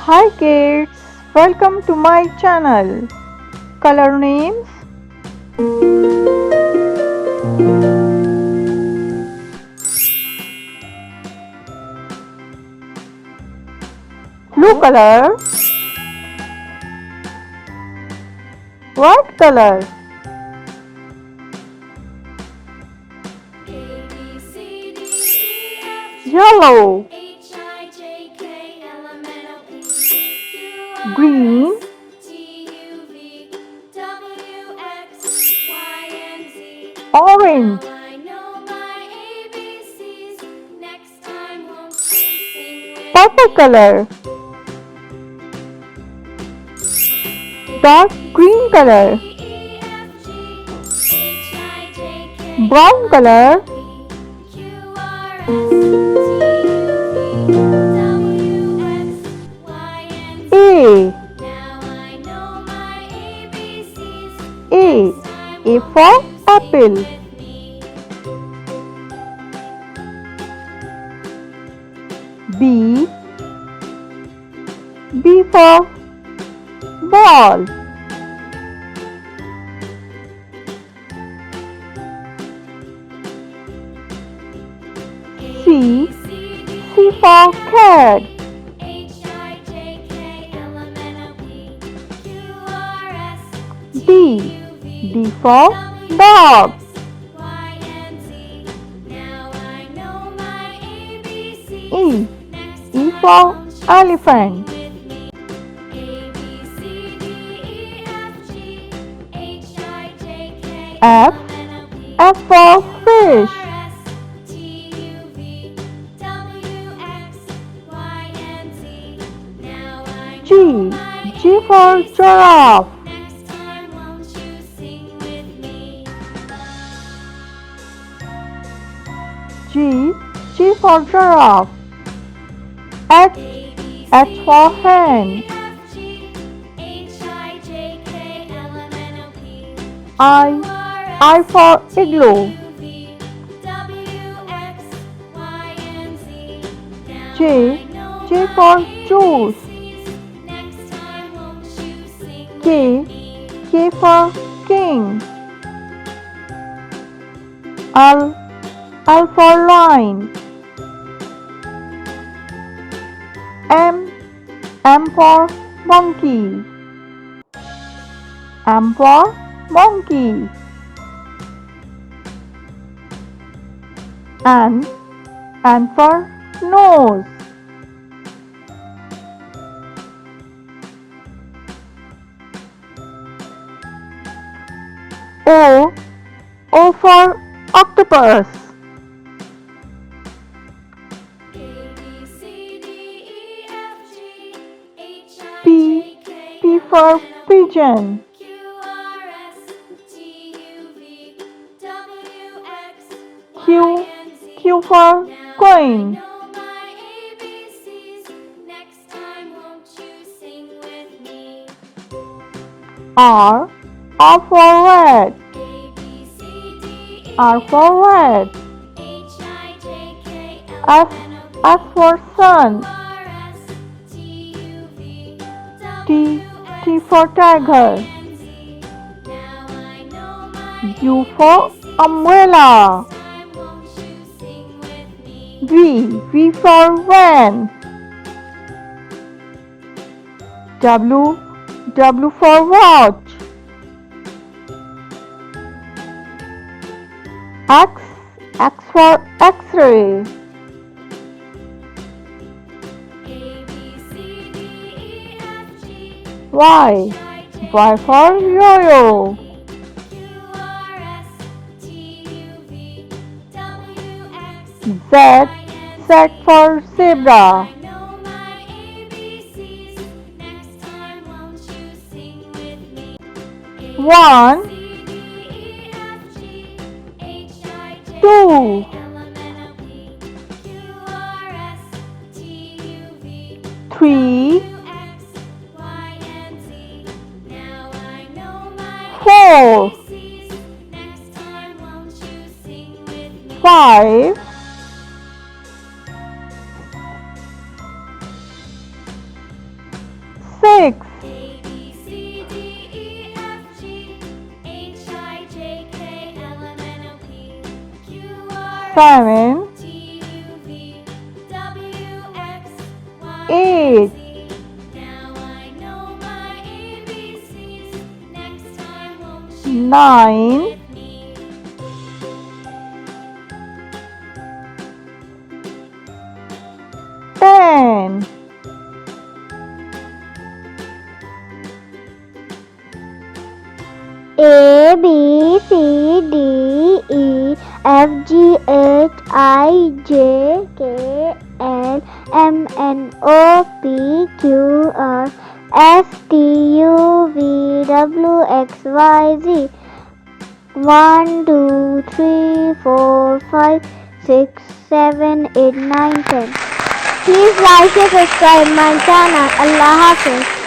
Hi kids, welcome to my channel. Color names: blue color, white color, yellow, green, orange, purple color, dark green color, brown color, A. A for apple. B. B for ball. C. C for cat. D. D for dog. E. E for elephant. F. F for fish. G. G for giraffe. G. G for giraffe. H. H for hen. I for igloo. J. J for juice. K. K for king. L for line. M for monkey. M for monkey. N for nose. O for octopus. P for pigeon. Q for queen. R for red. R for red. S for sun. T for tiger. U for umbrella. V for van. W for watch. X for X-ray. Y for yo-yo. Z for zebra. One, two, three, four, five, 6, A, B, C, D, E, F, G, H, I, J, K, L, M, N, O, P, Q, R, 7, S, T, U, V, W, X, Y, 8, Z. Now I know my ABCs. Next time, won't you 9, with me? 10, A B C D E F G H I J K L M N O P Q R S T U V W X Y Z. 1 2 3 4 5 6 7 8 9 10. Please like and subscribe my channel. Allah Hafiz.